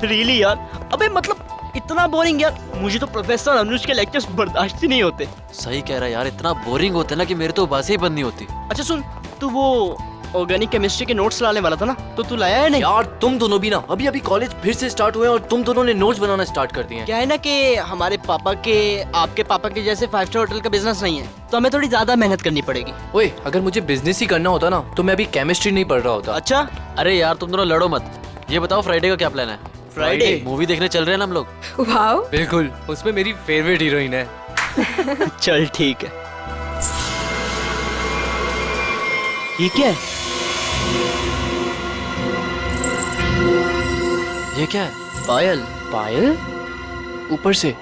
Really यार, अबे मतलब इतना बोरिंग यार, मुझे तो प्रोफेसर अनुज के लेक्चर्स बर्दाश्त ही नहीं होते। सही कह रहा है यार, इतना बोरिंग होता है ना कि मेरे तो बातें ही बंद नहीं होती। अच्छा सुन, तू वो ऑर्गेनिक केमिस्ट्री के नोट्स लाने वाला था ना, तो तू लाया है नहीं? यार तुम दोनों भी ना, अभी अभी कॉलेज फिर से स्टार्ट हुए और तुम दोनों ने नोट्स बनाना स्टार्ट कर दिए हैं। क्या है ना कि हमारे पापा के आपके पापा के जैसे 5 स्टार होटल का बिजनेस नहीं है, तो हमें थोड़ी ज्यादा मेहनत करनी पड़ेगी। ओए, अगर मुझे बिजनेस ही करना होता ना तो मैं अभी केमिस्ट्री नहीं पढ़ रहा होता। अच्छा अरे यार तुम दोनों लड़ो मत। ये बताओ फ्राइडे का क्या प्लान है? फ्राइडे मूवी देखने चल रहे हैं ना हम लोग। वाओ, बिल्कुल, उसमें मेरी फेवरेट हीरोइन है। चल ठीक है। ये क्या है? ये क्या है? पायल। पायल? ऊपर से?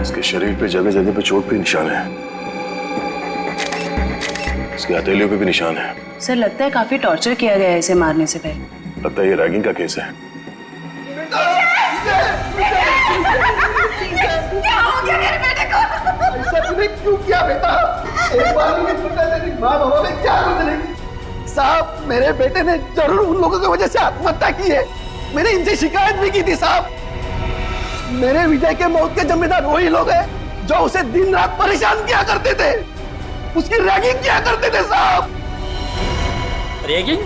इसके शरीर पे जगह जगह पे चोट पे निशान है, इसके हथेलियों पे भी निशान है। सर लगता है काफी टॉर्चर किया गया है इसे मारने से पहले। लगता है ये रैगिंग का केस है। क्या हो गया मेरे बेटे को? ऐसा तूने क्यों किया बेटा? एक बार भी नहीं पता तेरी माँ बाबा में क्या गुजरेगी। साहब, मेरे बेटे ने जरूर उन लोगों की वजह से आत्महत्या की है। मैंने इनसे शिकायत भी की थी साहब। मेरे विजय के मौत के जिम्मेदार वही लोग हैं जो उसे दिन रात परेशान किया करते थे, उसकी रैगिंग किया करते थे साहब। रैगिंग?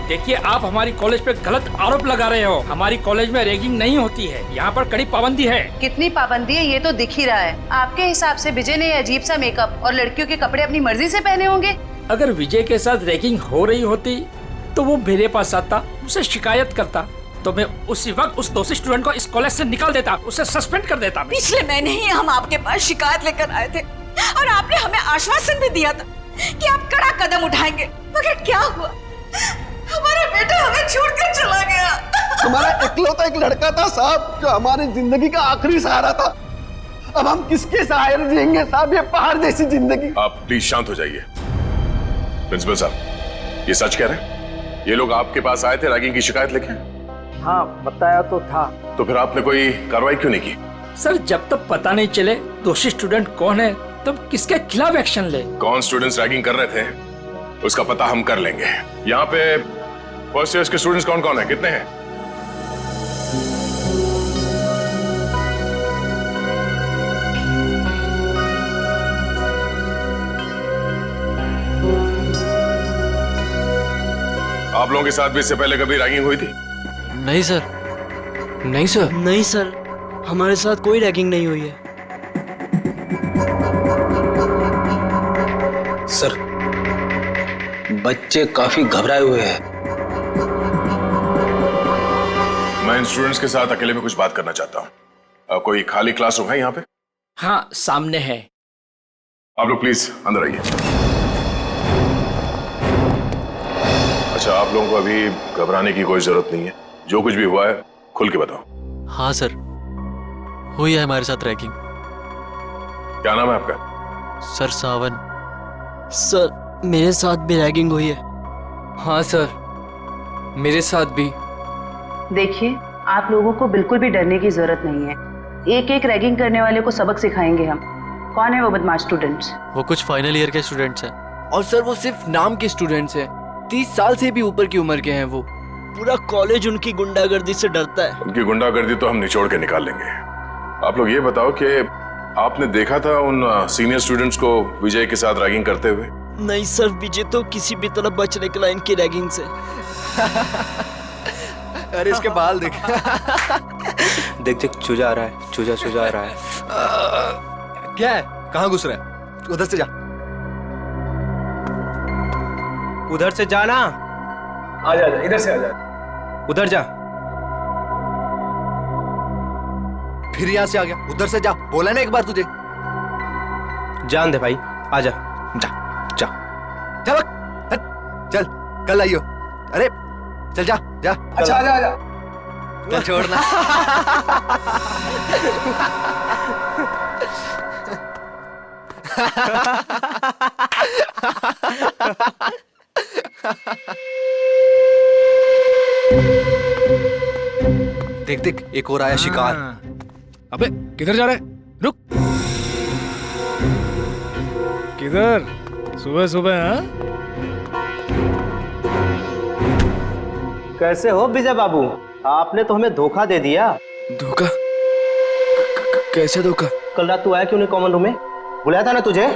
देखिए, आप हमारी कॉलेज पे गलत आरोप लगा रहे हो। हमारी कॉलेज में रैगिंग नहीं होती है, यहाँ पर कड़ी पाबंदी है। कितनी पाबंदी है ये तो दिख ही रहा है। आपके हिसाब से विजय ने अजीब सा मेकअप और लड़कियों के कपड़े अपनी मर्जी से पहने होंगे। अगर विजय के साथ रैगिंग हो रही होती तो वो मेरे पास आता, उसे शिकायत करता, तो मैं उसी वक्त उस दोषी स्टूडेंट को इस कॉलेज से निकाल देता, उसे सस्पेंड कर देता। पिछले महीने ही हम आपके पास शिकायत लेकर आए थे और आपने हमें आश्वासन भी दिया था कि आप कड़ा कदम उठाएंगे, मगर क्या हुआ? हमारा बेटा हमें छोड़कर चला गया। हमारा इकलौता एक लड़का था साहब जो हमारी जिंदगी का आखिरी सहारा था। अब हम किसके सहारे जिएंगे साहब, ये पहाड़ जैसी जिंदगी। आप प्लीज शांत हो जाइए। प्रिंसिपल साहब, ये सच कह रहे हैं? ये लोग आपके पास आए थे रैगिंग की शिकायत लेके? हाँ, बताया तो था। तो फिर आपने कोई कार्रवाई क्यों नहीं की? सर, जब तक पता नहीं चले दोषी स्टूडेंट कौन है तब किसके खिलाफ एक्शन ले। कौन स्टूडेंट्स रैगिंग कर रहे थे उसका पता हम कर लेंगे। यहाँ पे फर्स्ट ईयर के स्टूडेंट्स कौन कौन है, कितने हैं? आप लोगों के साथ भी इससे पहले कभी रैगिंग हुई थी? नहीं सर। नहीं सर। नहीं सर, हमारे साथ कोई रैगिंग नहीं हुई है। सर, बच्चे काफी घबराए हुए हैं। मैं इन स्टूडेंट्स के साथ अकेले में कुछ बात करना चाहता हूँ। कोई खाली क्लासरूम है यहाँ पे? हाँ, सामने है। आप लोग प्लीज अंदर आइए। अच्छा, आप लोगों को अभी घबराने की कोई जरूरत नहीं है। जो कुछ भी हुआ है खुल के बताओ। हाँ सर, हुई है हमारे साथ रैगिंग। क्या नाम है आपका? सर सावन। सर, मेरे साथ भी रैगिंग हुई है। हाँ सर, मेरे साथ भी। देखिए, आप लोगों को बिल्कुल भी डरने की जरूरत नहीं है। एक एक रैगिंग करने वाले को सबक सिखाएंगे हम। कौन है वो बदमाश स्टूडेंट्स? वो कुछ फाइनल ईयर के स्टूडेंट्स हैं। और सर वो सिर्फ नाम के स्टूडेंट्स हैं। 30 साल से भी ऊपर की उम्र के हैं वो। पूरा कॉलेज उनकी गुंडागर्दी से डरता है। उनकी गुंडागर्दी तो हम निचोड़ के निकाल लेंगे। आप लोग ये बताओ कि आपने देखा था उन सीनियर स्टूडेंट्स को विजय के साथ रैगिंग करते हुए? नहीं सर, विजय तो किसी भी तरह बच निकला इनकी रैगिंग से। अरे इसके बाल देख। देख देख, चूजा आ रहा है, चूजा आ रहा है। क्या है? कहाँ घुस रहा है? उधर से जा। उधर से जाना। आजा इधर से आजा। उधर जा। फिर यहाँ से आ गया, उधर से जा, बोला ना एक बार तुझे। जान दे भाई, आजा। जा जा जा बक, हट, चल कल आइयो। अरे चल जा जा। अच्छा आजा आजा। चल छोड़ना। देख देख एक और आया शिकार। अबे किधर जा रहा है? रुक। किधर? सुबह सुबह हाँ? कैसे हो विजय बाबू? आपने तो हमें धोखा दे दिया। धोखा? कैसे धोखा? कल रात तू आया क्यों नहीं कॉमन रूम में? बुलाया था ना तुझे?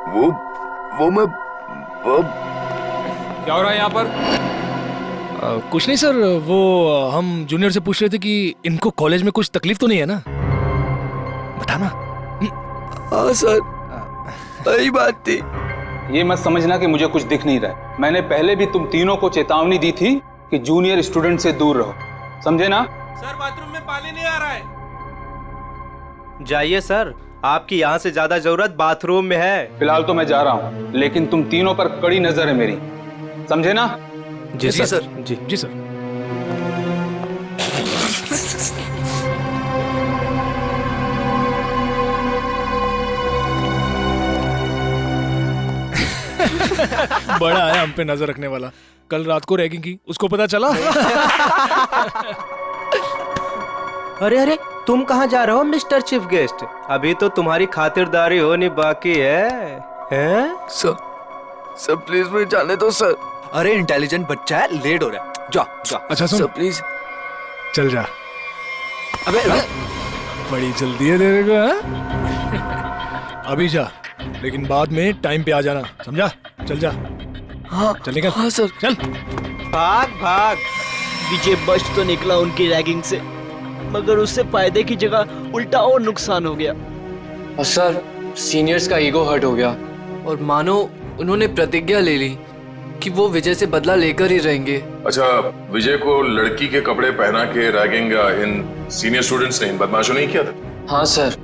वो मैं क्या हो रहा है यहाँ पर? कुछ नहीं सर, वो हम जूनियर से पूछ रहे थे कि इनको कॉलेज में कुछ तकलीफ तो नहीं है ना? बताना। हाँ सर, सही बात थी। ये मत समझना कि मुझे कुछ दिख नहीं रहा है। मैंने पहले भी तुम तीनों को चेतावनी दी थी कि जूनियर स्टूडेंट से दूर रहो, समझे ना? सर बाथरूम में पानी नहीं आ रहा है। जाइए सर, आपकी यहाँ से ज्यादा जरूरत बाथरूम में है। फिलहाल तो मैं जा रहा हूँ, लेकिन तुम तीनों पर कड़ी नजर है मेरी, समझे ना? जी सर। जी जी सर। बड़ा है हम पे नजर रखने वाला। कल रात को रैगिंग की, उसको पता चला? अरे अरे, तुम कहाँ जा रहे हो मिस्टर चीफ गेस्ट? अभी तो तुम्हारी खातिरदारी होनी बाकी है। हैं? सर प्लीज मुझे जाने दो सर। अरे इंटेलिजेंट बच्चा है, लेट हो रहा है, जा जा। अच्छा सुन, सर प्लीज चल जा। अबे बड़ी जल्दी है तेरे को, हाँ? अभी जा, लेकिन बाद में टाइम पे आ जाना, समझा? चल जा। हाँ चल निकल। हाँ सर। चल भाग भाग। विजय बच तो निकला उनकी रैगिंग से, मगर उससे फायदे की जगह उल्टा और नुकसान हो गया। और सर सीनियर्स का ईगो हर्ट हो गया और मानो उन्होंने प्रतिज्ञा ले ली कि वो विजय से बदला लेकर ही रहेंगे। अच्छा, विजय को लड़की के कपड़े पहना के रैगिंग इन सीनियर स्टूडेंट्स ने, इन बदमाशों ने ही किया था? हाँ सर,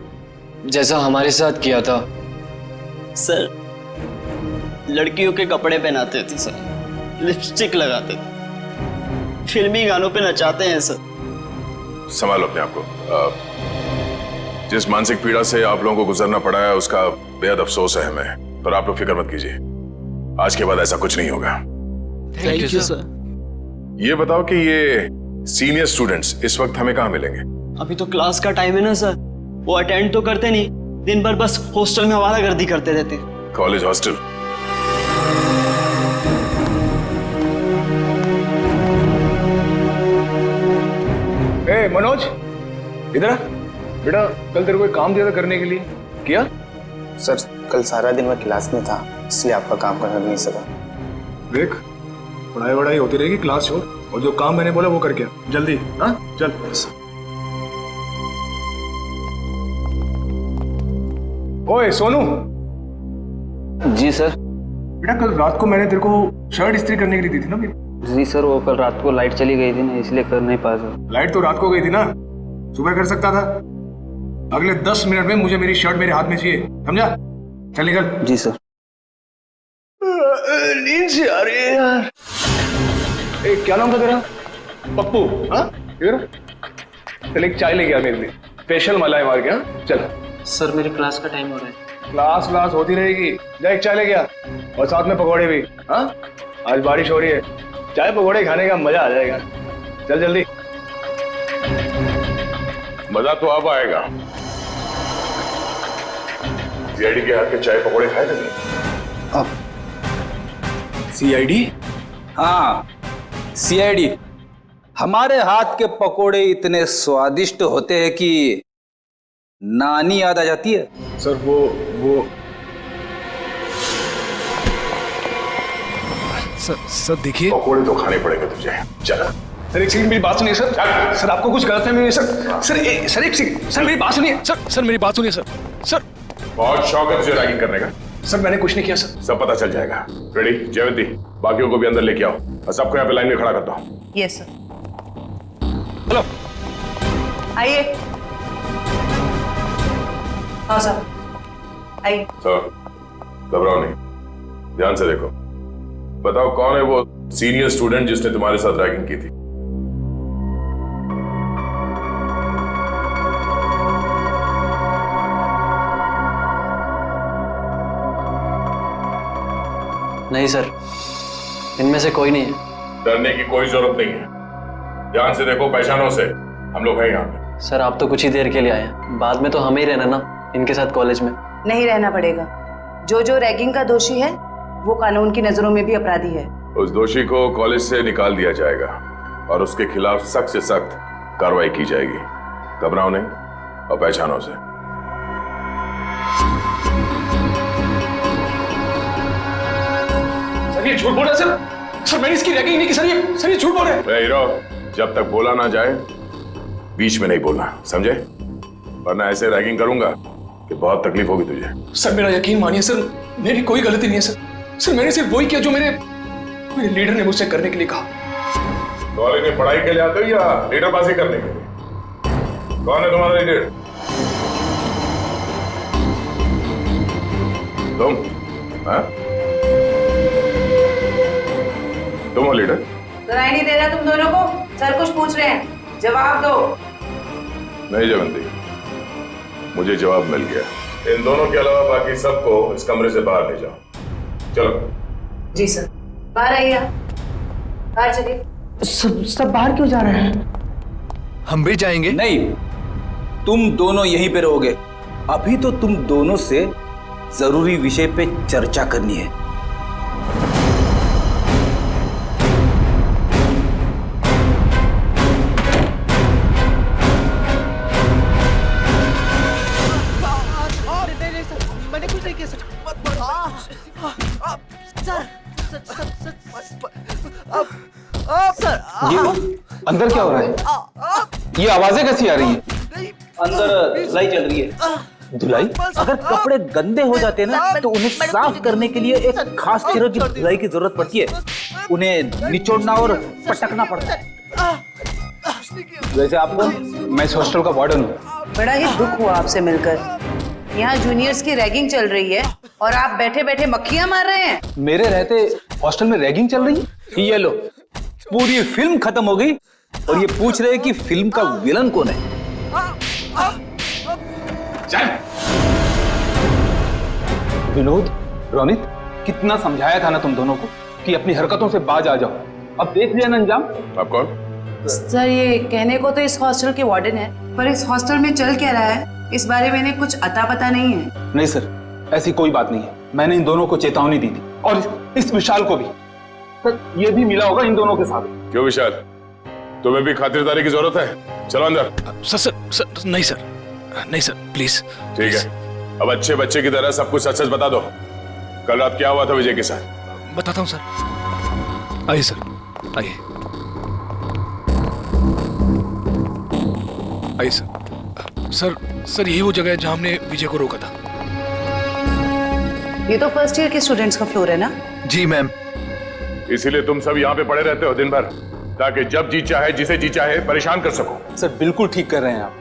जैसा हमारे साथ किया था। सर लड़कियों के कपड़े पहनाते थे सर, लिपस्टिक लगाते थे, फिल्मी गानों पे नचाते हैं सर। संभालो अपने आप को। जिस मानसिक पीड़ा से आप लोगों को गुजरना पड़ा है उसका बेहद अफसोस है हमें, पर आप लोग फिक्र मत कीजिए, आज के बाद ऐसा कुछ नहीं होगा। Thank you sir. ये बताओ कि ये सीनियर स्टूडेंट्स इस वक्त हमें कहाँ मिलेंगे? अभी तो क्लास का टाइम है ना सर, वो अटेंड तो करते नहीं, दिन भर बस हॉस्टल में आवारागर्दी करते रहते। College hostel? ए मनोज, इधर आ। बेटा कल तेरे को एक काम दिया था करने के लिए, किया? सर कल सारा दिन मैं क्लास में था, इसलिए आपका काम करना नहीं सका। देख, पढ़ाई वढ़ाई होती रहेगी, क्लास छोड़, और जो काम मैंने बोला वो करके जल्दी। हाँ चल। ओए सोनू। जी सर। बेटा कल रात को मैंने तेरे को शर्ट इस्त्री करने के लिए दी थी ना मेरी? जी सर, वो कल रात को लाइट चली गई थी ना, इसलिए कर नहीं पाया सर। लाइट तो रात को गई थी ना, सुबह कर सकता था। अगले 10 मिनट में मुझे मेरी शर्ट मेरे हाथ में चाहिए, समझा? चल निकल। जी सर। नींद से आ रही है यार। ए, क्या नाम था तेरा? पप्पू? हाँ इधर चल, एक चाय लेके आ मेरे लिए, स्पेशल मलाई मार के। हाँ चल। सर मेरे क्लास का टाइम हो रहा है। क्लास होती रहेगी, जा एक चाय लेके आ, और साथ में पकौड़े भी। हाँ आज बारिश हो रही है, चाय पकौड़े खाने का मजा आ जाएगा। चल जल्दी। मजा तो अब आएगा। सीआईडी के हाथ के चाय पकौड़े खाए थे नहीं? अब सीआईडी? हाँ सीआईडी। हमारे हाथ के पकोड़े इतने स्वादिष्ट होते हैं कि नानी याद आ जाती है। सर वो सर देखिए, पकौड़े तो खाने पड़ेंगे तुझे, चला। सर एक सेकंड मेरी बात सुनिए सर। सर आपको कुछ गलत है सर एक सेकंड, सर मेरी बात सुनिए सर मेरी बात सुनिए सर। बहुत शौक है तुझे रैगिंग करने का? सर मैंने कुछ नहीं किया सर। सब पता चल जाएगा। रेडी जयवंती, बाकियों को भी अंदर लेके आओ और सबको यहाँ पे लाइन में खड़ा करता हूँ। Yes sir. हेलो, आइए। हाँ सर, आइए। सर घबराओ नहीं, ध्यान से देखो। बताओ कौन है वो सीनियर स्टूडेंट जिसने तुम्हारे साथ रैगिंग की थी? नहीं सर, इनमें से कोई नहीं है। डरने की कोई जरूरत नहीं है, ध्यान से देखो, पहचानो से, हम लोग हैं यहाँ पे। सर आप तो कुछ ही देर के लिए आए हैं, बाद में तो हमें ही रहना ना इनके साथ कॉलेज में। नहीं रहना पड़ेगा। जो जो रैगिंग का दोषी है वो कानून की नजरों में भी अपराधी है। उस दोषी को कॉलेज से निकाल दिया जाएगा और उसके खिलाफ सख्त से सख्त कार्रवाई की जाएगी। घबराओ नहीं और पहचानो से। सर ये झूठ बोल रहा है सर। सर मैंने इसकी रैगिंग नहीं की सर, ये झूठ बोल रहे हैं। हीरो, जब तक बोला ना जाए बीच में नहीं बोलना, समझे? वरना ऐसे रैगिंग करूंगा कि बहुत तकलीफ होगी तुझे। सर मेरा यकीन मानिए सर, मेरी कोई गलती नहीं है सर। सर मैंने सिर्फ वही किया जो मेरे लीडर ने मुझसे करने के लिए कहा। कॉलेज में पढ़ाई के लिए आते हो या लीडरबाजी करने के लिए? कौन है तुम्हारा लीडर? तुम? हाँ? तुम हो लीडर? सुनाई नहीं दे रहा तुम दोनों को? सर कुछ पूछ रहे हैं, जवाब दो। नहीं जयवंती, मुझे जवाब मिल गया। इन दोनों के अलावा बाकी सबको इस कमरे से बाहर ले जाओ। चलो। जी सर। बाहर आइए आप। बाहर चलिए। सब बाहर क्यों जा रहे हैं? हम भी जाएंगे। नहीं, तुम दोनों यहीं पे रहोगे। अभी तो तुम दोनों से जरूरी विषय पे चर्चा करनी है। मैंने कुछ नहीं किया सर। अंदर क्या हो रहा है? ये आवाजें कैसी आ रही हैं? अंदर धुलाई चल रही है। धुलाई? अगर कपड़े गंदे हो जाते हैं ना तो उन्हें साफ करने के लिए एक खास तरह की धुलाई की जरूरत पड़ती है। उन्हें निचोड़ना और पटकना पड़ता है। वैसे आपको, मैं इस हॉस्टल का वार्डन हूँ। बड़ा ही दुख हुआ आपसे मिलकर। यहाँ जूनियर्स की रैगिंग चल रही है और आप बैठे बैठे मक्खियां मार रहे हैं। मेरे रहते हॉस्टल में रैगिंग चल रही है? ये लो, पूरी फिल्म खत्म हो गई और ये पूछ रहे हैं कि फिल्म का विलन कौन है। विनोद, रोनित, कितना समझाया था ना तुम दोनों को कि अपनी हरकतों से बाज आ जाओ। अब देख लिया ना अंजाम। आप कौन? सर ये कहने को तो इस हॉस्टल के वार्डन है, पर इस हॉस्टल में चल क्या रहा है इस बारे में इन्हें कुछ अता पता नहीं है। नहीं सर, ऐसी कोई बात नहीं है। मैंने इन दोनों को चेतावनी दी थी और इस विशाल को भी। सर ये भी मिला होगा इन दोनों के साथ। क्यों विशाल, तुम्हें भी खातिरदारी की जरूरत है? चलो अंदर। सर नहीं सर, नहीं सर प्लीज। ठीक है, अब अच्छे बच्चे की तरह सब कुछ सच सच बता दो। कल रात क्या हुआ था विजय के साथ? बताता हूँ सर। आइए सर, आइए आइए सर। सर यही वो जगह है जहाँ हमने विजय को रोका था। ये तो फर्स्ट ईयर के स्टूडेंट्स का फ्लोर है ना? जी मैम। इसीलिए तुम सब यहाँ पे पड़े रहते हो दिन भर, ताकि जब जी चाहे जिसे जी चाहे परेशान कर सको। सर बिल्कुल ठीक कर रहे हैं आप।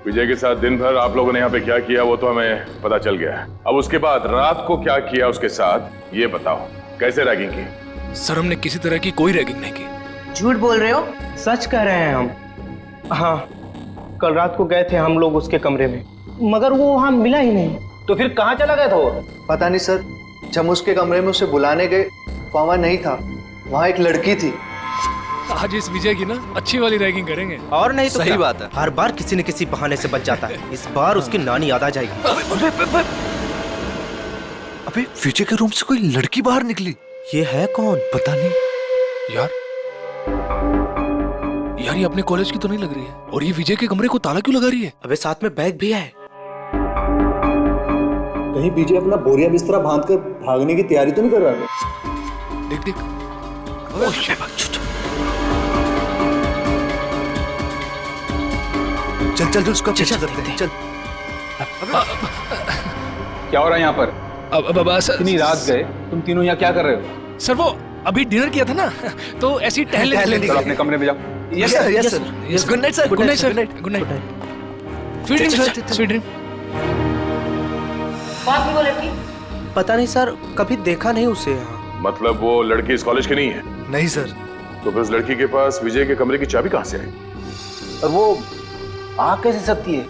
विजय के साथ दिन भर आप लोगों ने यहाँ पे क्या किया वो तो हमें पता चल गया है। अब उसके बाद रात को क्या किया उसके साथ ये बताओ। कैसे रैगिंग की? सर हमने किसी तरह की कोई रैगिंग नहीं की। झूठ बोल रहे हो? सच कह रहे हैं हम। हाँ, कल रात को गए थे हम लोग उसके कमरे में, मगर वो वहां मिला ही नहीं। तो फिर कहाँ चला गया था वो? पता नहीं सर, जब उसके कमरे में उसे बुलाने गए वहां नहीं था। वहां एक लड़की थी। आज इस विजय की ना अच्छी वाली रैगिंग करेंगे। और नहीं तो सही बात है। हर बार किसी न किसी बहाने से बच जाता है। इस बार उसकी नानी याद आ जाएगी। अबे विजय के रूम से कोई लड़की बाहर निकली। ये है कौन? पता नहीं यार ये अपने कॉलेज की तो नहीं लग रही है। और ये विजय के कमरे को ताला क्यों लगा रही है? अबे साथ में बैग भी है। कहीं विजय अपना बोरिया बिस्तरा बांधकर भागने की तैयारी तो नहीं कर रहा है? देख देख। चल चल उसका पीछा करते हैं। चल। क्या हो रहा है यहाँ पर? अब सर, इतनी रात गए, तुम तीनों यहाँ क्या कर रहे हो? सर वो अभी डिनर किया था ना, तो ऐसे ही टहलने चलो अपने कमरे में जाओ। Yes sir, yes sir, yes. Good night sir, good night sir, good night. Sweet dream sir, sweet dream. कौन थी वो लड़की? पता नहीं सर, कभी देखा नहीं उसे यहाँ। मतलब वो लड़की इस कॉलेज की नहीं है? नहीं सर। तो फिर उस लड़की के पास विजय के कमरे की चाबी कहाँ से आई? और वो आ कैसे सकती है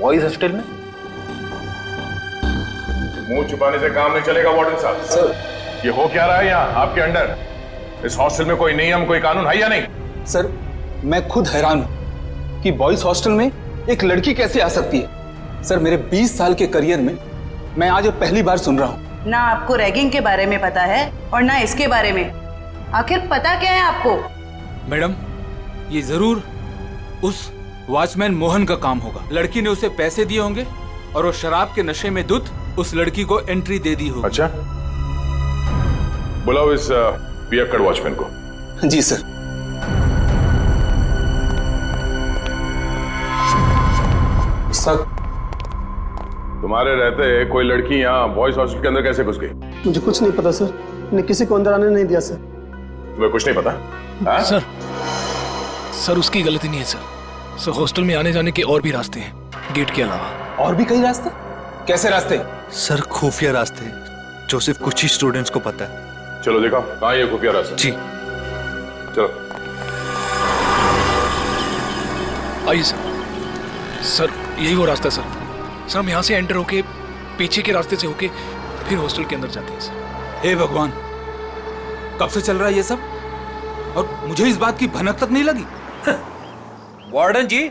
बॉयज हॉस्टल में? मुंह छुपाने से काम नहीं चलेगा वार्डन साहब। सर, ये हो क्या रहा है यहाँ आपके अंडर? इस हॉस्टल में कोई नियम, कोई कानून है या नहीं? सर मैं खुद हैरान हूं कि बॉयज हॉस्टल में एक लड़की कैसे आ सकती है। सर मेरे 20 साल के करियर में मैं आज पहली बार सुन रहा हूं। ना आपको रैगिंग के बारे में पता है और ना इसके बारे में। आखिर पता क्या है आपको? मैडम, ये जरूर उस वॉचमैन मोहन का काम होगा। लड़की ने उसे पैसे दिए होंगे और वो शराब के नशे में धुत उस लड़की को एंट्री दे दी होगी। अच्छा, बुलाओ इस पियक्कड़ वॉचमैन को। जी सर। सर तुम्हारे रहते कोई लड़की यहाँ बॉयज हॉस्टल के अंदर कैसे घुस गई? मुझे कुछ नहीं पता सर, मैंने किसी को अंदर आने नहीं दिया सर। तुम्हें कुछ नहीं पता? हाँ? सर उसकी गलती नहीं है सर। सर हॉस्टल में आने जाने के और भी रास्ते हैं, गेट के अलावा। और भी कई रास्ते? कैसे रास्ते? सर खुफिया रास्ते जो सिर्फ कुछ ही स्टूडेंट्स को पता है। चलो देखो कहाँ ये खुफिया रास्ता। जी चलो। आइए सर। सर यही वो रास्ता है सर। सर हम यहाँ से एंटर होके पीछे के रास्ते से होके फिर हॉस्टल के अंदर जाते हैं सर। हे भगवान, कब से चल रहा है ये सब और मुझे इस बात की भनक तक नहीं लगी। वार्डन जी,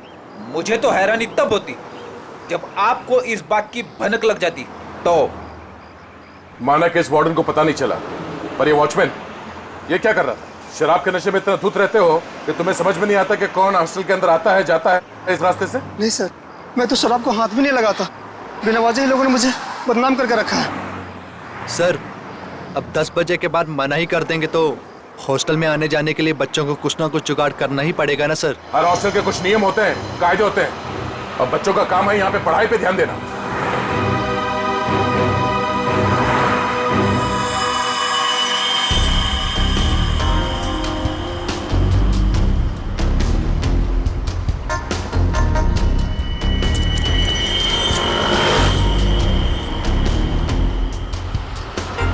मुझे तो हैरानी तब होती जब आपको इस बात की भनक लग जाती। तो माना कि इस वार्डन को पता नहीं चला, पर ये वॉचमैन ये क्या कर रहा था? शराब के नशे में इतना धुत रहते हो कि तुम्हें समझ में नहीं आता कि कौन हॉस्टल के अंदर आता है जाता है इस रास्ते से? नहीं सर, मैं तो शराब को हाथ भी नहीं लगाता। बिना वजह ही लोगों ने मुझे बदनाम करके रखा है। सर अब 10 बजे के बाद मना ही कर देंगे तो हॉस्टल में आने जाने के लिए बच्चों को कुछ ना कुछ जुगाड़ करना ही पड़ेगा ना सर। हर हॉस्टल के कुछ नियम होते हैं, कायदे होते हैं, और बच्चों का काम है यहाँ पे पढ़ाई पे ध्यान देना।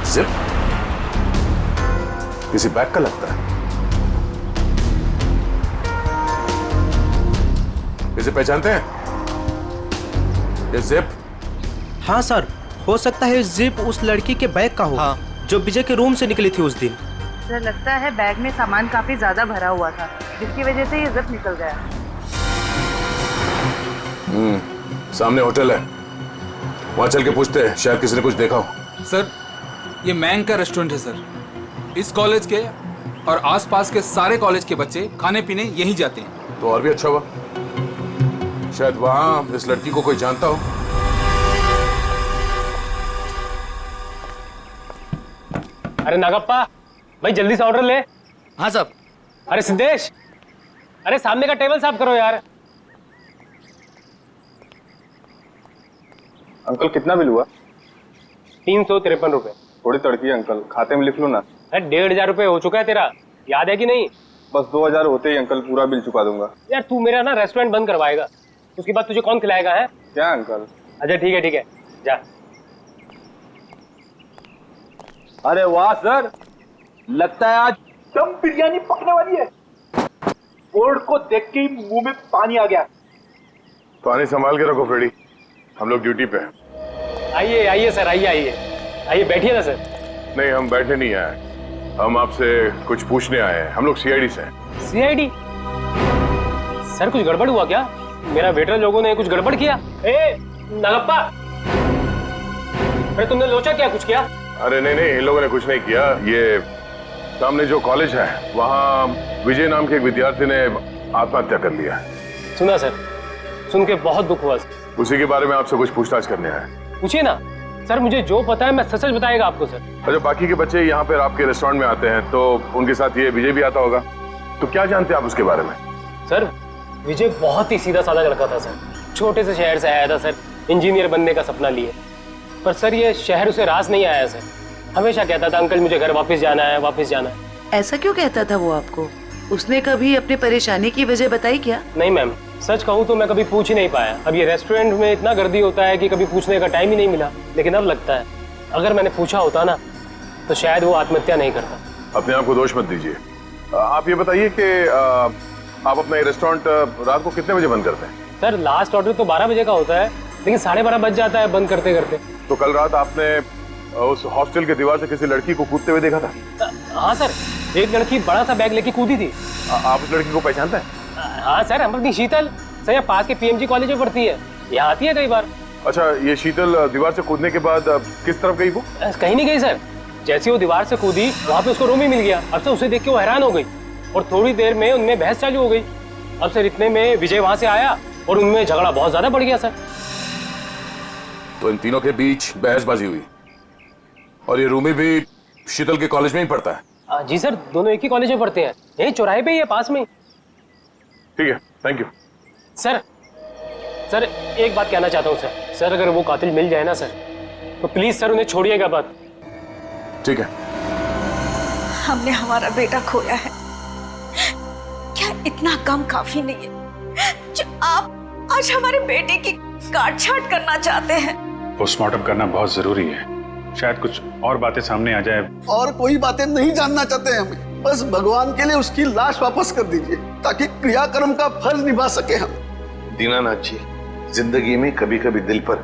जिप किसी बैग का लगता है। इसे पहचानते हैं? ये जिप? हाँ सर, हो सकता है जिप उस लड़की के बैग का हो। हाँ। जो विजय के रूम से निकली थी उस दिन। सर लगता है बैग में सामान काफी ज्यादा भरा हुआ था, जिसकी वजह से ये जिप निकल गया। सामने होटल है, वहां चल के पूछते हैं, शायद किसी ने कुछ देखा हो। सर ये मैंग का रेस्टोरेंट है सर। इस कॉलेज के और आसपास के सारे कॉलेज के बच्चे खाने पीने यहीं जाते हैं। तो और भी अच्छा हुआ, शायद वहां इस लड़की को कोई जानता हो। अरे नागप्पा भाई, जल्दी से ऑर्डर ले। हाँ साहब। अरे सिद्धेश, अरे सामने का टेबल साफ करो यार। अंकल कितना बिल हुआ? 353 रुपए। थोड़ी तड़की है अंकल, खाते में लिख लो ना। अरे 1500 रुपए हो चुका है तेरा, याद है कि नहीं? बस 2000 होते ही अंकल पूरा बिल चुका दूंगा। यार तू मेरा ना रेस्टोरेंट बंद करवाएगा, उसके बाद तुझे कौन खिलाएगा है? क्या अंकल? अच्छा ठीक है जा। अरे वाह सर, लगता है आज दम बिरयानी पकने वाली है। बोर्ड को देख के ही मुंह में पानी आ गया। पानी संभाल के रखो फ्रेडी, हम लोग ड्यूटी पे हैं। आइए सर, आइए बैठिए ना सर। नहीं, हम बैठने नहीं आए, हम आपसे कुछ पूछने आए हैं। हम लोग सीआईडी से हैं। सीआईडी? सर कुछ गड़बड़ हुआ क्या? मेरा वेटर लोगों ने कुछ गड़बड़ किया? ए नागप्पा, अरे तुमने लोचा क्या, कुछ किया? अरे नहीं, इन लोगों ने कुछ नहीं किया। ये सामने जो कॉलेज है वहाँ विजय नाम के एक विद्यार्थी ने आत्महत्या कर लिया है। सुना सर, सुन के बहुत दुख हुआ सर। उसी के बारे में आपसे कुछ पूछताछ करने आए। पूछिए ना सर, मुझे जो पता है मैं सच बताएगा आपको सर। अच्छा, बाकी के बच्चे यहाँ पर आपके रेस्टोरेंट में आते हैं तो उनके साथ ये विजय भी आता होगा, तो क्या जानते हैं आप उसके बारे में? सर विजय बहुत ही सीधा साधा लड़का था सर, छोटे से शहर से आया था सर, इंजीनियर बनने का सपना लिए। पर सर ये शहर उसे रास नहीं आया सर। हमेशा कहता था अंकल मुझे घर वापस जाना है, वापस जाना है। ऐसा क्यों कहता था वो आपको? उसने कभी अपनी परेशानी की वजह बताई क्या? नहीं मैम, सच कहूँ तो मैं कभी पूछ ही नहीं पाया। अब ये रेस्टोरेंट में इतना गर्दी होता है कि कभी पूछने का टाइम ही नहीं मिला। लेकिन अब लगता है अगर मैंने पूछा होता ना तो शायद वो आत्महत्या नहीं करता। अपने आप को दोष मत दीजिए। आप ये बताइए कि आप अपना ये रेस्टोरेंट रात को कितने बजे बंद करते हैं? सर लास्ट ऑर्डर तो 12 बजे का होता है, लेकिन 12:30 बज जाता है बंद करते करते। तो कल रात आपने उस हॉस्टल के दीवार से किसी लड़की को कूदते हुए देखा था? हाँ सर, एक लड़की बड़ा सा बैग लेके कूदी थी। आप उस लड़की को पहचानते हैं? हाँ सर, अमृति शीतल सर, यहाँ पास के पीएमजी कॉलेज में पढ़ती है, यहाँ आती है कई बार। अच्छा, ये शीतल दीवार से कूदने के बाद किस तरफ गई वो? कहीं नहीं गई सर। जैसे वो दीवार से कूदी वहाँ पे उसको रूम ही मिल गया। अब सर उसे देख के वो हैरान हो गई और थोड़ी देर में उनमें बहस चालू हो गई। अब सर इतने में विजय वहाँ से आया और उनमें झगड़ा बहुत ज्यादा बढ़ गया सर। तो इन तीनों के बीच बहसबाजी हुई और ये रूमी भी शीतल के कॉलेज में ही पढ़ता है? जी सर, दोनों एक ही कॉलेज में पढ़ते हैं, यही चौराहे पे ही है, पास में। ठीक है, थैंक यू। सर एक बात कहना चाहता हूँ सर, अगर वो कातिल मिल जाए ना सर तो प्लीज सर उन्हें छोड़िएगा बात। ठीक है। हमने हमारा बेटा खोया है, क्या इतना कम काफी नहीं है जो आप आज हमारे बेटे की काट छाट करना चाहते हैं? पोस्टमार्टम करना बहुत जरूरी है, शायद कुछ और बातें सामने आ जाए। और कोई बातें नहीं जानना चाहते हम, बस भगवान के लिए उसकी लाश वापस कर दीजिए ताकि क्रियाकर्म का फर्ज निभा सके हम। दीनानाथ जी, जिंदगी में कभी कभी दिल पर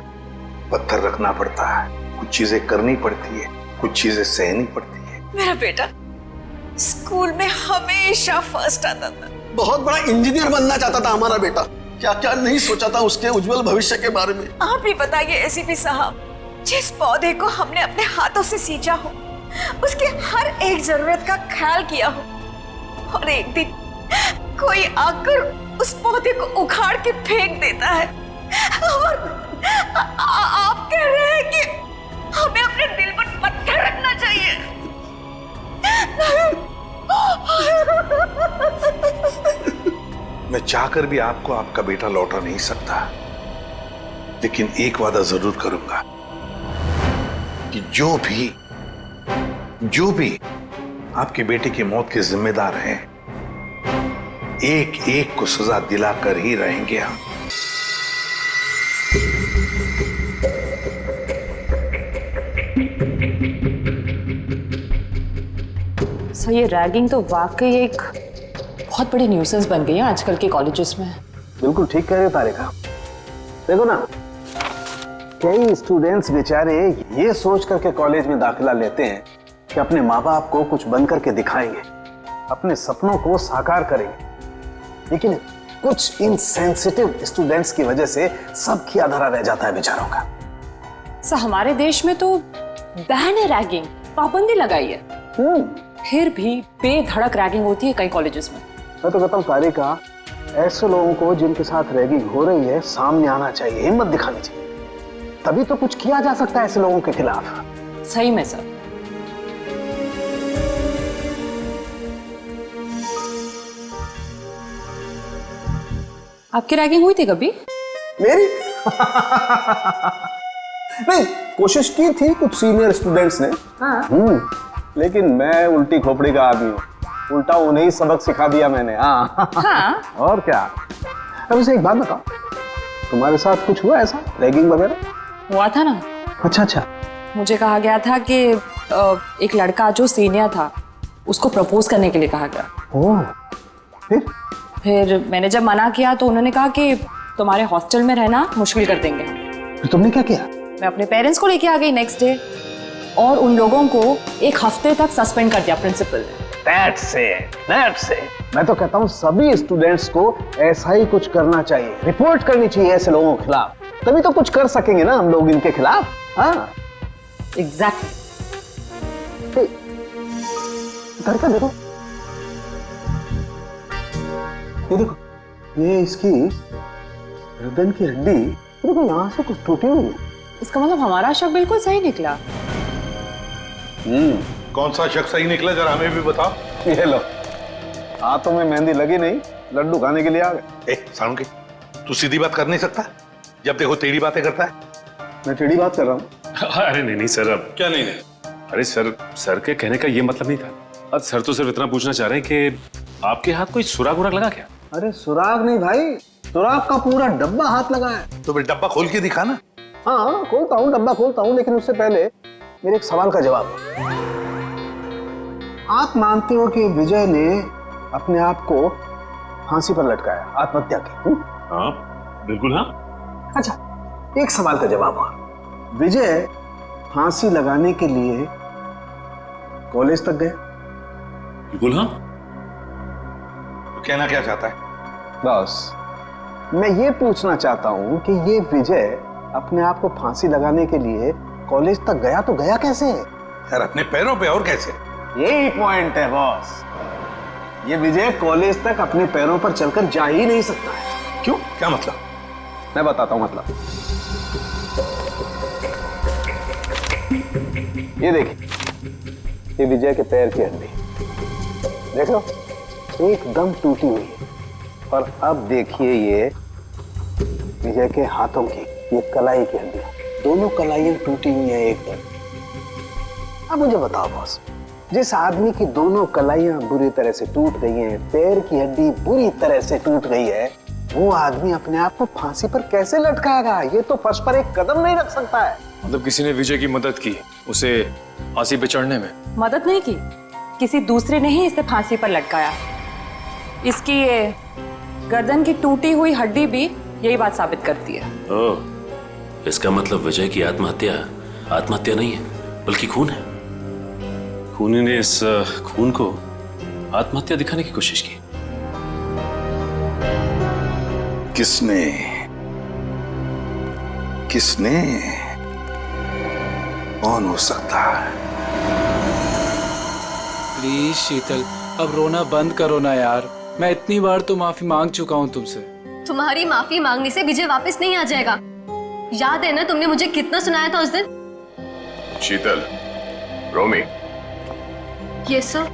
पत्थर रखना पड़ता है, कुछ चीजें करनी पड़ती है, कुछ चीजें सहनी पड़ती है। मेरा बेटा स्कूल में हमेशा फर्स्ट आता था, बहुत बड़ा इंजीनियर बनना चाहता था हमारा बेटा। क्या क्या नहीं सोचा था उसके उज्जवल भविष्य के बारे में। आप ही बताइए एसीपी साहब, जिस पौधे को हमने अपने हाथों से सींचा हो, उसके हर एक जरूरत का ख्याल किया हो, और एक दिन कोई आकर उस पौधे को उखाड़ के फेंक देता है और आप कह रहे हैं कि हमें अपने दिल पर पत्थर रखना चाहिए। मैं चाहकर भी आपको आपका बेटा लौटा नहीं सकता, लेकिन एक वादा जरूर करूंगा कि जो भी आपके बेटे की मौत के जिम्मेदार हैं, एक एक को सजा दिलाकर ही रहेंगे हम। सर ये रैगिंग तो वाकई एक बहुत बड़ी न्यूसेंस बन गई है आजकल के कॉलेजेस में। बिल्कुल ठीक कह रहे हो तारिका। देखो ना, कई स्टूडेंट्स बेचारे ये सोच करके कॉलेज में दाखिला लेते हैं कि अपने माँ बाप को कुछ बन करके दिखाएंगे, अपने सपनों को साकार करेंगे, लेकिन कुछ इनसेंसिटिव स्टूडेंट्स की वजह से सब किया धरा रह जाता है बेचारों का। सर हमारे देश में तो बैन है रैगिंग, पाबंदी लगाई है, फिर भी बेधड़क रैगिंग होती है कई कॉलेजेस में। मैं तो कहता हूँ तारिका, ऐसे लोगों को जिनके साथ रैगिंग हो रही है सामने आना चाहिए, हिम्मत दिखानी चाहिए, तभी तो कुछ किया जा सकता है ऐसे लोगों के खिलाफ। सही में सर। आपकी रैगिंग हुई थी कभी? मेरी? नहीं, कोशिश की थी कुछ सीनियर स्टूडेंट्स ने। हाँ। लेकिन मैं उल्टी खोपड़ी का आदमी हूँ, उल्टा उन्हें सबक सिखा दिया मैंने। हाँ। और क्या। अब वैसे एक बात बताओ, तुम्हारे साथ कुछ हुआ ऐसा रैगिंग वगैरह? हुआ था ना। अच्छा। मुझे कहा गया था कि एक लड़का जो सीनियर था उसको प्रपोज करने के लिए कहा गया। ओह, फिर मैंने जब मना किया तो उन्होंने कहा कि तुम्हारे हॉस्टल में रहना मुश्किल कर देंगे। फिर तुमने क्या किया? मैं अपने पेरेंट्स को लेके आ गई नेक्स्ट डे और उन लोगों को 1 हफ्ते तक सस्पेंड कर दिया प्रिंसिपल ने। That's it. मैं तो कहता हूँ सभी स्टूडेंट्स को ऐसा ही कुछ करना चाहिए, रिपोर्ट करनी चाहिए ऐसे लोगों के खिलाफ, तभी तो कुछ कर सकेंगे ना हम लोग इनके खिलाफ। हाँ एग्जैक्टली। देखो ये देखो, ये इसकी गर्दन की हड्डी देखो यहाँ से कुछ टूटी हुई है। इसका मतलब हमारा शक बिल्कुल सही निकला। कौन सा शक सही निकला, जरा हमें भी बताओ। ये लो, हाथों में मेहंदी लगी नहीं, लड्डू खाने के लिए आ गए। सालुंके, तू सीधी बात कर नहीं सकता, जब देखो टेढ़ी बातें करता है। मैं टेढ़ी बात कर रहा हूँ? अरे नहीं सर, अब क्या नहीं? अरे सर के कहने का ये मतलब नहीं था। अब सर तो सिर्फ इतना पूछना चाह रहे हैं कि आपके हाथ कोई सुराग उराग लगा क्या? अरे सुराग नहीं भाई, सुराग का पूरा डब्बा हाथ लगा है। तो फिर डब्बा खोल के दिखा ना। हाँ खोलता हूँ, डब्बा खोलता हूँ, लेकिन उससे पहले मेरे एक सवाल का जवाब। आप मानते हो कि विजय ने अपने आप को फांसी पर लटकाया, आत्महत्या की? हाँ बिल्कुल हाँ। अच्छा, एक सवाल का जवाब और। विजय फांसी लगाने के लिए कॉलेज तक गए? बिल्कुल हाँ। तो कहना क्या चाहता है? बस मैं ये पूछना चाहता हूँ कि ये विजय अपने आप को फांसी लगाने के लिए कॉलेज तक गया तो गया कैसे? यार अपने पैरों पे, और कैसे? यही पॉइंट है बॉस। ये विजय कॉलेज तक अपने पैरों पर चलकर जा ही नहीं सकता है। क्यों? क्या मतलब? मैं बताता हूं मतलब। ये देखिए, ये विजय के पैर की हड्डी देख लो, एकदम टूटी हुई है। और अब देखिए ये विजय के हाथों की, ये कलाई की हड्डियां, दोनों कलाइयां टूटी हुई हैं एकदम। अब मुझे बताओ बॉस, जिस आदमी की दोनों कलाइयां बुरी तरह से टूट गई हैं, पैर की हड्डी बुरी तरह से टूट गई है, वो आदमी अपने आप को फांसी पर कैसे लटकाएगा? ये तो फर्श पर एक कदम नहीं रख सकता है। मतलब किसी ने विजय की मदद की उसे फांसी पे चढ़ने में? मदद नहीं की, किसी दूसरे ने ही इसे फांसी पर लटकाया। इसकी ये गर्दन की टूटी हुई हड्डी भी यही बात साबित करती है। ओह, इसका मतलब विजय की आत्महत्या नहीं है बल्कि खून है। खूनी ने इस खून को आत्महत्या दिखाने की कोशिश की। किसने? कौन हो सकता है? प्लीज शीतल, अब रोना बंद करो ना यार। मैं इतनी बार तो माफी मांग चुका हूँ तुमसे। तुम्हारी माफी मांगने से विजय वापस नहीं आ जाएगा। याद है ना तुमने मुझे कितना सुनाया था उस दिन? शीतल, रोमी। Yes sir.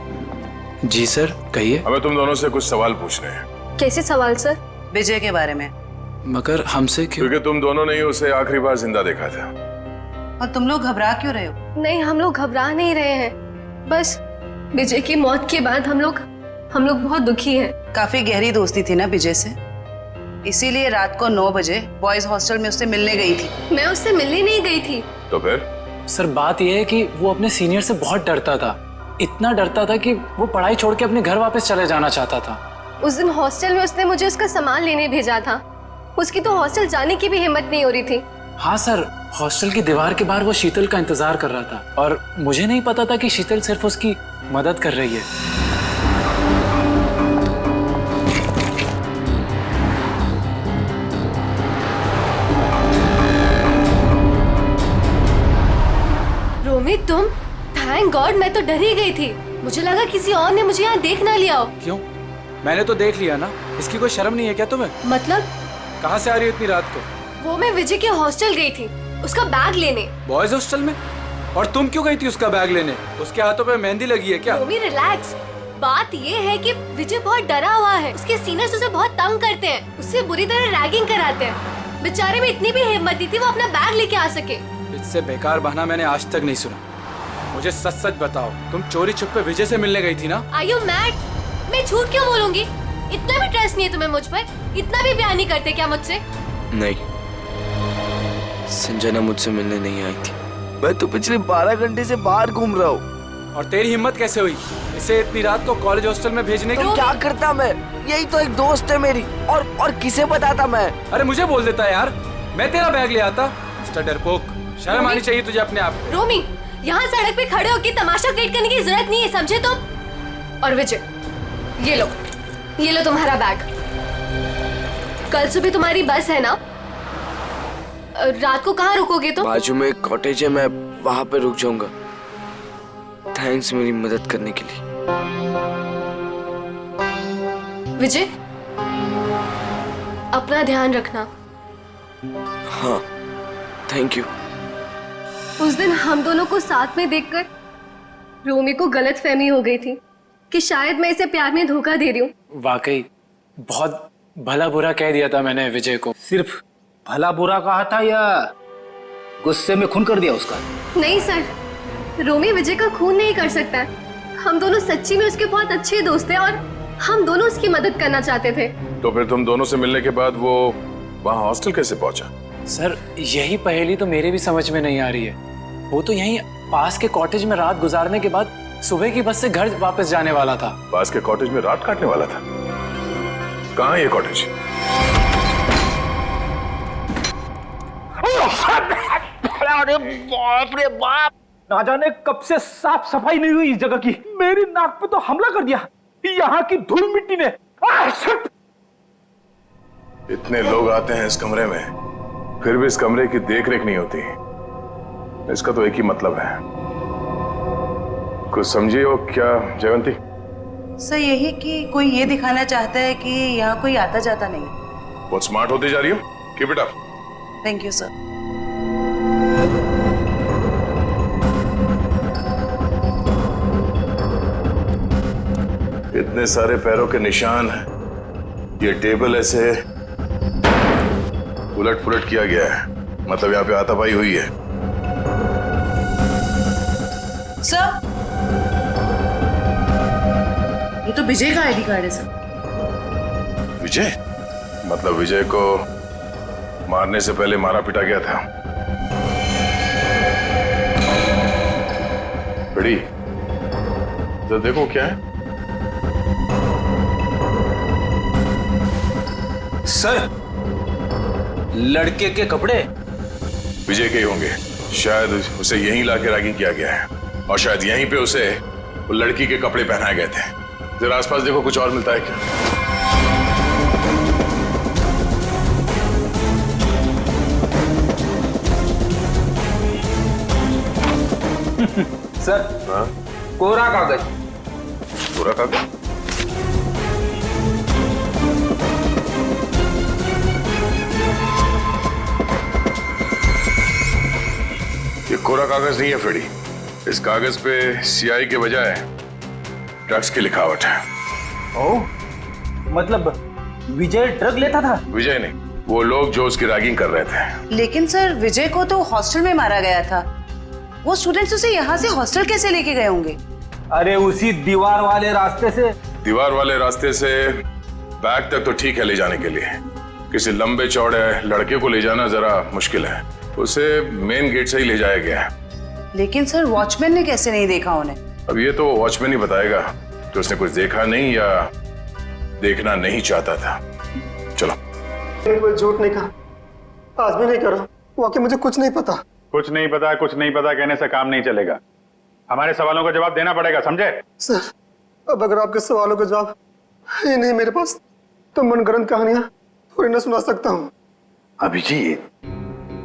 जी सर, कहिए। हमें तुम दोनों से कुछ सवाल पूछने हैं। कैसे सवाल सर? विजय के बारे में। मगर हमसे क्यों? क्योंकि तुम दोनों ने ही उसे आखिरी बार जिंदा देखा था। और तुम लोग घबरा क्यों रहे हो? नहीं, हम लोग घबरा नहीं रहे हैं, बस विजय की मौत के बाद हम लोग बहुत दुखी हैं। काफी गहरी दोस्ती थी ना विजय से, इसीलिए रात को 9 बजे बॉयज हॉस्टल में उससे मिलने गई थी। मैं उससे मिलने नहीं गई थी। तो फिर? सर बात यह है कि वो अपने सीनियर से बहुत डरता था, इतना डरता था कि वो पढ़ाई छोड़ के अपने घर वापस चले जाना चाहता था। उस दिन हॉस्टल में उसने मुझे उसका सामान लेने भेजा था। उसकी तो हॉस्टल जाने की भी हिम्मत नहीं हो रही थी। हाँ सर, हॉस्टल की दीवार के बाहर वो शीतल का इंतजार कर रहा था और मुझे नहीं पता था कि शीतल सिर्फ उसकी मदद कर रही है। रोमी, तुम? थैंक गॉड, मैं तो डर ही गई थी। मुझे लगा किसी और ने मुझे यहाँ देख ना लिया हो। क्यों? मैंने तो देख लिया ना। इसकी कोई शर्म नहीं है क्या तुम्हें? मतलब? कहाँ से आ रही हो इतनी रात को? वो मैं विजय के हॉस्टल गई थी, उसका बैग लेने। बॉयज हॉस्टल में? और तुम क्यों गई थी उसका बैग लेने? उसके हाथों पे मेहंदी लगी है क्या? रोमी रिलैक्स। बात ये है कि विजय बहुत डरा हुआ है। उसके सीनियर्स उसे बहुत तंग करते हैं, उससे बुरी तरह रैगिंग कराते हैं। बेचारे में इतनी भी हिम्मत नहीं थी वो अपना बैग लेके आ सके। इससे बेकार बहाना मैंने आज तक नहीं सुना। मुझे सच सच बताओ, तुम चोरी छुपे विजय से मिलने गई थी ना? Are you mad? मैं झूठ क्यों बोलूंगी? इतना भी ट्रस्ट नहीं है तुम्हें मुझ पर? इतना भी प्यार नहीं करते क्या मुझसे? नहीं, संजना मुझसे मिलने नहीं आई थी। मैं तो पिछले 12 घंटे से बाहर घूम रहा हूँ। और तेरी हिम्मत कैसे हुई इसे इतनी रात को कॉलेज हॉस्टल में भेजने की? तो क्या करता मैं? यही तो एक दोस्त है मेरी। और किसे बताता मैं? अरे मुझे बोल देता यार, मैं तेरा बैग ले आता। मिस्टर डरपोक, शर्म आनी चाहिए तुझे अपने आप। रोमी, यहाँ सड़क पे खड़े होकर तमाशा क्रिएट करने की जरूरत नहीं है, समझे तुम? और विजय, ये लो तुम्हारा बैग। कल सुबह तुम्हारी बस है ना? रात को कहाँ रुकोगे तुम? बाजू में एक कॉटेज है, मैं वहाँ पे रुक जाऊंगा। थैंक्स मेरी मदद करने के लिए। विजय, अपना ध्यान रखना। हाँ, थैंक यू। उस दिन हम दोनों को साथ में देखकर रोमी को गलतफहमी हो गई थी कि शायद मैं इसे प्यार में धोखा दे रही हूँ। वाकई बहुत भला बुरा कह दिया था मैंने विजय को। सिर्फ भला बुरा कहा था या गुस्से में खून कर दिया उसका। नहीं सर, रोमी विजय का खून नहीं कर सकता है। हम दोनों सच्ची में उसके बहुत अच्छे दोस्त हैं और हम दोनों उसकी मदद करना चाहते थे। तो फिर तुम दोनों से मिलने के बाद वो वहां हॉस्टल कैसे पहुंचा? सर यही पहेली तो मेरे भी समझ में नहीं आ रही है। वो तो यहीं पास के कॉटेज में रात गुजारने के बाद सुबह की बस से घर वापस जाने वाला था। पास के कॉटेज में रात काटने वाला था? कहाँ है ये कॉटेज? अरे बाप रे बाप, ना जाने कब से साफ सफाई नहीं हुई इस जगह की। मेरी नाक पे तो हमला कर दिया यहाँ की धूल मिट्टी ने। इतने लोग आते हैं इस कमरे में, फिर भी इस कमरे की देख रेख नहीं होती। इसका तो एक ही मतलब है। कुछ समझिए हो क्या जयवंती? सर यही कि कोई ये दिखाना चाहता है कि यहाँ कोई आता जाता नहीं। बहुत स्मार्ट होती जा रही हो। Keep it up. Thank you sir. इतने सारे पैरों के निशान हैं। ये टेबल ऐसे उलट पुलट किया गया है, मतलब यहाँ पे हाथापाई हुई है। सर ये तो विजय का आईडी कार्ड है सर। विजय? मतलब विजय को मारने से पहले मारा पिटा गया था। बड़ी तो देखो क्या है। सर लड़के के कपड़े विजय के ही होंगे। शायद उसे यहीं लाके रैगिंग किया गया है और शायद यहीं पे उसे वो लड़की के कपड़े पहनाए गए थे। जरा आसपास देखो, कुछ और मिलता है क्या? सर कोरा कागज। कोरा कागज? ये कोरा कागज नहीं है फेडी। इस कागज पे सीआई के बजाय ड्रग्स की लिखावट है। ओह, मतलब विजय ड्रग लेता था? विजय नहीं, वो लोग जो उसकी रैगिंग कर रहे थे। लेकिन सर विजय को तो हॉस्टल में मारा गया था। वो स्टूडेंट्स उसे यहाँ से हॉस्टल कैसे लेके गए होंगे? अरे उसी दीवार वाले रास्ते से। दीवार वाले रास्ते से बैग तक तो ठीक है ले जाने के लिए, किसी लंबे चौड़े लड़के को ले जाना जरा मुश्किल है। उसे मेन गेट से ही ले जाया गया है। लेकिन सर वॉचमैन ने कैसे नहीं देखा उन्हें? अब ये तो वॉचमैन ही बताएगा कि उसने कुछ देखा नहीं या देखना नहीं चाहता था। चलो। कोई झूठ नहीं कहा, आज भी नहीं कर रहा। वाकई मुझे कुछ नहीं पता। कुछ नहीं पता कहने से काम नहीं चलेगा। हमारे सवालों का जवाब देना पड़ेगा, समझे? सर अब अगर आपके सवालों का जवाब ही नहीं मेरे पास, तो मनगढ़ंत कहानियां थोड़ी ना सुना सकता हूँ। अभिजीत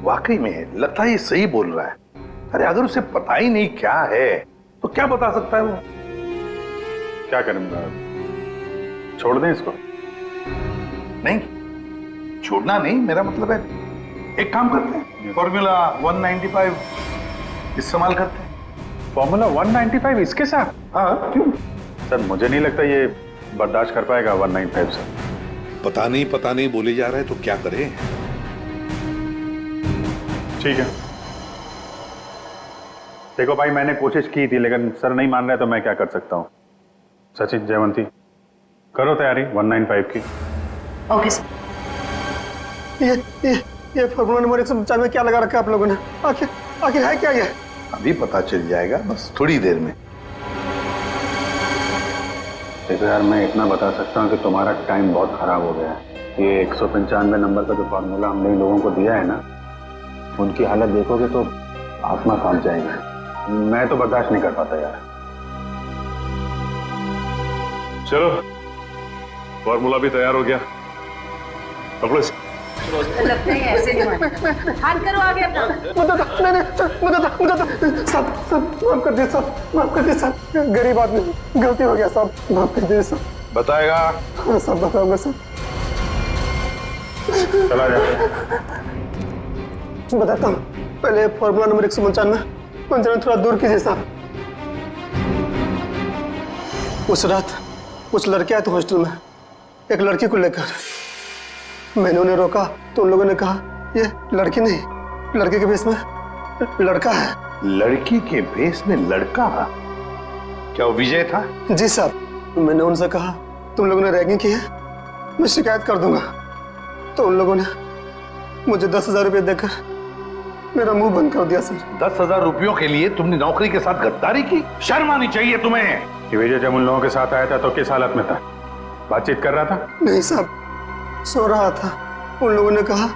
वाकई में लगता है ये सही बोल रहा है। अरे अगर उसे पता ही नहीं क्या है तो क्या बता सकता है वो? क्या करूंगा? छोड़ दें इसको? नहीं, छोड़ना नहीं, मेरा मतलब है एक काम करते हैं, फॉर्मूला 195 इस्तेमाल करते हैं। फॉर्मूला 195 इसके साथ? हाँ क्यों? सर मुझे नहीं लगता ये बर्दाश्त कर पाएगा 195 से। पता नहीं बोले जा रहा है तो क्या करें? ठीक है, देखो भाई मैंने कोशिश की थी लेकिन सर नहीं मान रहे तो मैं क्या कर सकता हूँ। सचिन, जयवंती करो तैयारी 195 की। Okay sir. ये फॉर्मूला नंबर 195 में क्या लगा रखा है आप लोगों ने? आखिर है क्या ये? अभी पता चल जाएगा, बस थोड़ी देर में। देखो यार, मैं इतना बता सकता हूँ कि तुम्हारा टाइम बहुत खराब हो गया है। ये 195 नंबर का जो फॉर्मूला हमने लोगों को दिया है ना, उनकी हालत देखोगे तो आत्मा कांप जाएगी। मैं तो बर्दाश्त नहीं कर पाता यार। चलो, फॉर्मूला भी तैयार हो गया। पकड़ो इसे। लगता है ऐसे नहीं मानेगा। हाथ करो आगे अपना। सब माफ कर दे साहब, माफ कर दे साहब। गरीब आदमी, गलती हो गया साहब, माफ कर दे साहब। बताएगा? हाँ साहब बताऊंगा साहब। चला जा। बताता हूँ, पहले फॉर्मूला नंबर 195 थोड़ा दूर कीजिए साहब। उस रात कुछ लड़के आए थे हॉस्टल में एक लड़की को लेकर। मैंने उन्हें रोका तो उन लोगों ने कहा ये लड़की नहीं, लड़के के भेष में लड़का है। लड़की के भेस में लड़का? क्या वो विजय था? जी साहब, मैंने उनसे कहा तुम लोगों ने रैगिंग की है, मैं शिकायत कर दूंगा। तो उन लोगों ने मुझे 10,000 रुपये देकर मेरा मुंह बंद कर दिया सर। 10,000 रुपयों के लिए तुमने नौकरी के साथ गद्दारी की? शर्म आनी चाहिए तुम्हें। विजय जब उन लोगों के साथ आया था तो किस हालत में था? बातचीत कर रहा था? नहीं साहब, सो रहा था। उन लोगों ने कहा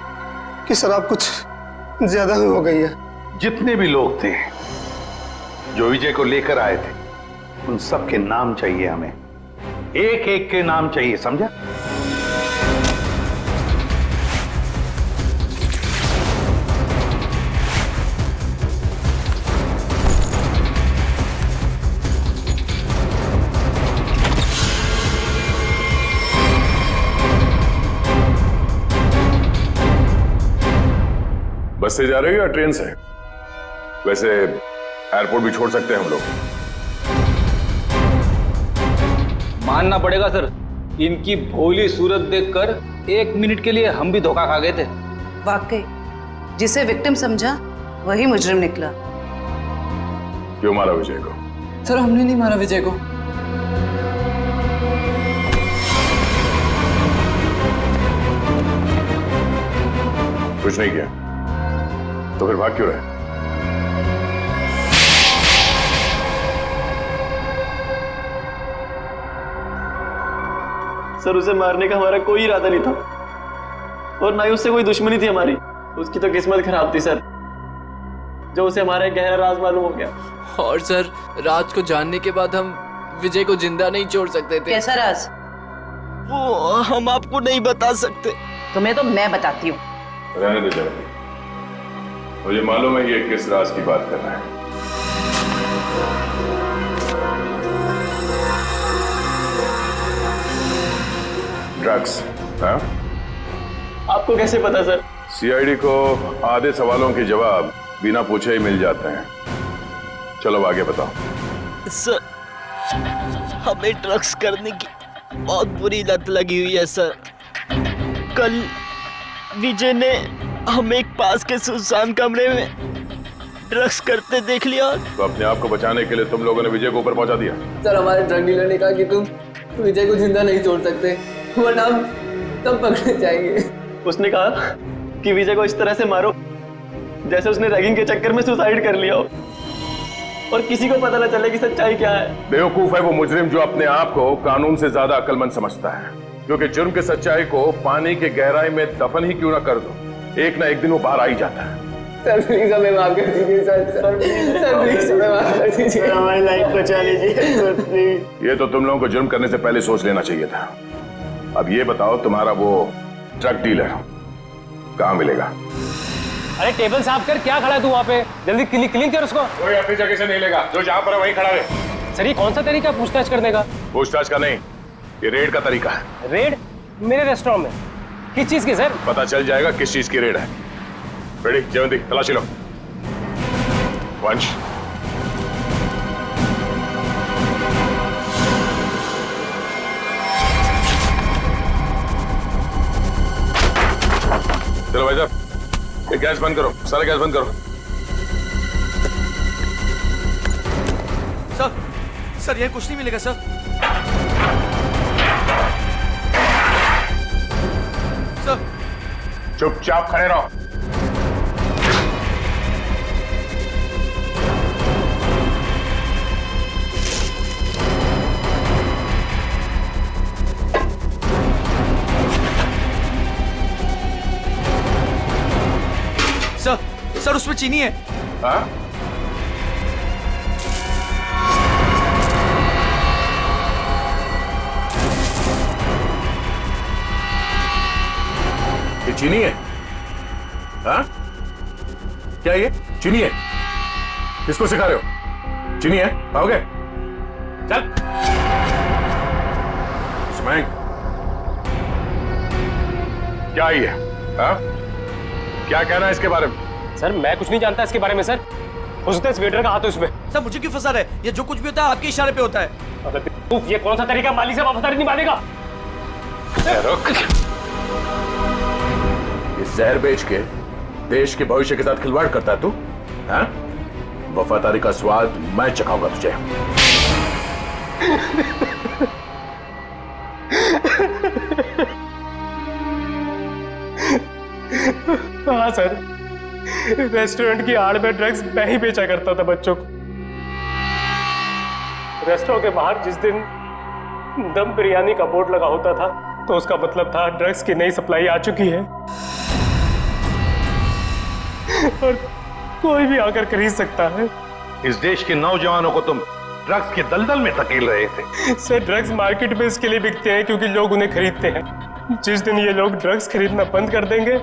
कि शराब कुछ ज्यादा ही हो गई है। जितने भी लोग थे जो विजय को लेकर आए थे, उन सब के नाम चाहिए हमें, एक एक के नाम चाहिए, समझा? बस से जा रहे हो या ट्रेन से? वैसे एयरपोर्ट भी छोड़ सकते हैं हम लोग। मानना पड़ेगा सर, इनकी भोली सूरत देखकर 1 मिनट के लिए हम भी धोखा खा गए थे। वाकई जिसे विक्टिम समझा वही मुजरिम निकला। क्यों मारा विजय को? सर हमने नहीं मारा विजय को। कुछ नहीं किया तो फिर भाग क्यों रहे? सर उसे मारने का हमारा कोई इरादा नहीं था और ना ही उससे कोई दुश्मनी थी हमारी। उसकी तो किस्मत खराब थी सर, जो उसे हमारा एक गहरा राज मालूम हो गया। और सर राज को जानने के बाद हम विजय को जिंदा नहीं छोड़ सकते थे। कैसा राज? वो हम आपको नहीं बता सकते। तुम्हें तो मैं बताती हूँ। रहने दो जरा, मुझे मालूम है ये किस राज की बात कर रहा है। ड्रग्स? हाँ? आपको कैसे पता सर? सीआईडी को आधे सवालों के जवाब बिना पूछे ही मिल जाते हैं। चलो अब आगे बताओ। सर हमें ड्रग्स करने की बहुत बुरी लत लगी हुई है सर। कल विजय ने हमें एक पास के सुनसान कमरे में ड्रग्स करते देख लिया। तो अपने आप को बचाने के लिए तुम लोगों ने विजय को ऊपर पहुंचा दिया। सर हमारे ड्रग डीलर ने कहा कि तुम विजय को जिंदा नहीं छोड़ सकते, वरना हम तब पकड़े जाएंगे। उसने कहा कि विजय को इस तरह से मारो जैसे उसने रैगिंग के चक्कर में सुसाइड कर लिया हो और किसी को पता न चले कि सच्चाई क्या है। बेवकूफ है वो मुजरिम जो अपने आप को कानून से ज्यादा अक्लमंद समझता है, क्योंकि जुर्म की सच्चाई को पानी के गहराई में दफन ही क्यों ना कर दो, एक ना एक दिन वो बाहर आ ही जाता है। सर प्लीज हमें माफ कर दीजिए सर। सर प्लीज हमें माफ कर दीजिए, हमारी लाइफ बचा लीजिए सर प्लीज। ये तो तुम लोगों को जुर्म करने से पहले सोच लेना चाहिए था। अब ये बताओ तुम्हारा वो ड्रग डीलर कहाँ मिलेगा? अरे टेबल साफ कर, क्या खड़ा है तू वहाँ पे? जल्दी क्लीन कर उसको। कोई अपनी जगह से नहीं लेगा, जो जहाँ पर है वहीं खड़ा रहे। सर ये कौन सा तरीका पूछताछ करने का? पूछताछ का नहीं, ये रेड का तरीका है। रेड? मेरे रेस्टोरेंट में? किस चीज की सर? पता चल जाएगा किस चीज की रेड है। रेडी? जयवंती तलाशी लो। वंश चलो भाई साहब, ये गैस बंद करो, सारा गैस बंद करो। सर ये कुछ नहीं मिलेगा सर। सर चुपचाप खड़े रहो। सर उसमें चीनी है। हाँ? ये चीनी है? हाँ? क्या ये चीनी है? किसको सिखा रहे हो? चीनी है? पाओगे? चल। स्मैंग क्या ये? हाँ? क्या कहना है इसके बारे में? सर मैं कुछ नहीं जानता इसके बारे में सर। हो सकता है इस वेटर का हाथ हो इसमें। सर मुझे क्यों फंसा रहे? ये जो कुछ भी होता है आपके इशारे पे होता है। अबे ये कौन सा तरीका माली से वफादारी निभाने का? रुक। ये जहर बेच के देश के भविष्य के साथ खिलवाड़ करता है तू? हाँ? वफादारी का स्वाद मैं चखाऊंगा तुझे। हाँ सर, रेस्टोरेंट की आड़ में ड्रग्स मैं ही बेचा करता था बच्चों को। रेस्टोरेंट के बाहर जिस दिन दम बिरयानी का बोर्ड लगा होता था तो उसका मतलब था ड्रग्स की नई सप्लाई आ चुकी है और कोई भी आकर खरीद सकता है। इस देश के नौजवानों को तुम ड्रग्स के दलदल में धकेल रहे थे। सर, ड्रग्स मार्केट में इसके लिए बिकते हैं क्योंकि लोग उन्हें खरीदते हैं। जिस दिन ये लोग ड्रग्स खरीदना बंद कर देंगे,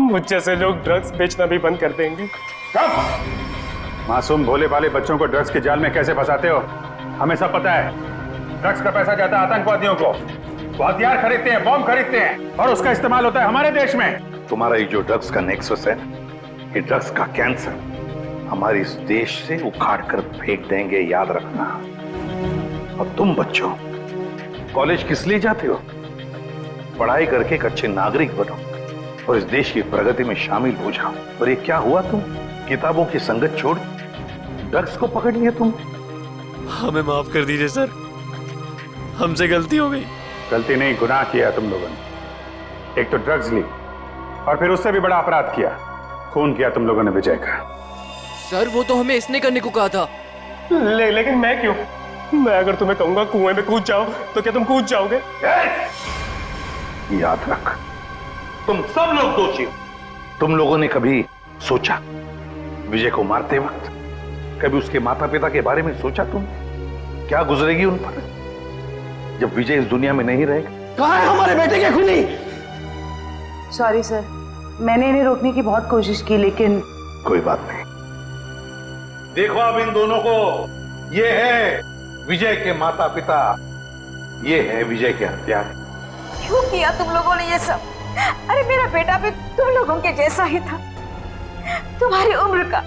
मुझ जैसे लोग ड्रग्स बेचना भी बंद कर देंगे। मासूम भोले भाले बच्चों को ड्रग्स के जाल में कैसे फंसाते हो, हमें सब पता है। ड्रग्स का पैसा जाता है आतंकवादियों को, वो हथियार खरीदते हैं, बॉम्ब खरीदते हैं और उसका इस्तेमाल होता है हमारे देश में। तुम्हारा ये जो ड्रग्स का नेक्सस है, ये ड्रग्स का कैंसर हमारे इस देश से उखाड़ कर फेंक देंगे, याद रखना। और तुम बच्चों कॉलेज किस लिए जाते हो? पढ़ाई करके एक अच्छे नागरिक बनो और इस देश की प्रगति में शामिल हो जाओ। और ये क्या हुआ, तुम किताबों की संगत छोड़ ड्रग्स को पकड़ लिया तुम। हमें माफ कर दीजिए सर, हमसे गलती हो गई। गलती नहीं, गुनाह किया तुम लोगों ने। एक तो ड्रग्स ली और फिर उससे भी बड़ा अपराध किया, खून किया तुम लोगों ने विजय का। सर, वो तो हमें इसने करने को कहा था। लेकिन मैं क्यों? मैं अगर तुम्हें कहूंगा कुएं में कूद जाओ तो क्या तुम कूद जाओगे? याद रख, तुम सब लोग दोषी हो। तुम लोगों ने कभी सोचा विजय को मारते वक्त, कभी उसके माता पिता के बारे में सोचा तुम क्या गुजरेगी उन पर जब विजय इस दुनिया में नहीं रहेगा? कहाँ है हमारे बेटे के खूनी? सॉरी सर, मैंने इन्हें रोकने की बहुत कोशिश की लेकिन कोई बात नहीं। देखो अब इन दोनों को, ये है विजय के माता पिता, ये है विजय के हत्यारे। क्यों किया तुम लोगों ने ये सब? अरे मेरा बेटा भी तुम लोगों के जैसा ही था, तुम्हारी उम्र का,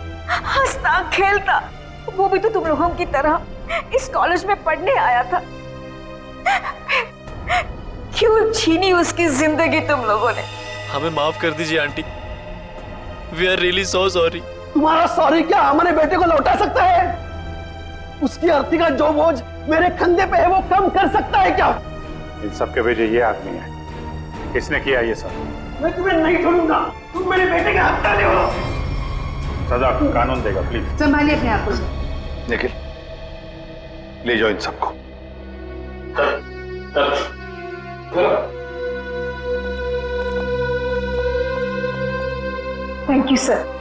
हंसता खेलता। वो भी तो तुम लोगों की तरह इस कॉलेज में पढ़ने आया था। क्यों छीनी उसकी जिंदगी तुम लोगों ने? हमें माफ कर दीजिए aunty, we are really so sorry. तुम्हारा सॉरी क्या हमारे बेटे को लौटा सकता है? उसकी अर्थी का जो बोझ मेरे कंधे पे है वो कम कर सकता है क्या? इन सब के वजह ये आदमी है, किसने किया ये सब? मैं तुम्हें नहीं छोड़ूंगा, तुम मेरे बेटे के हत्यारे हो। सजा कानून देगा, प्लीज संभालिए अपने आप को। निखिल, ले जाओ इन सबको। थैंक यू सर,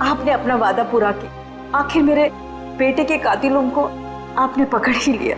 आपने अपना वादा पूरा किया। आखिर मेरे बेटे के कातिलों को आपने पकड़ ही लिया।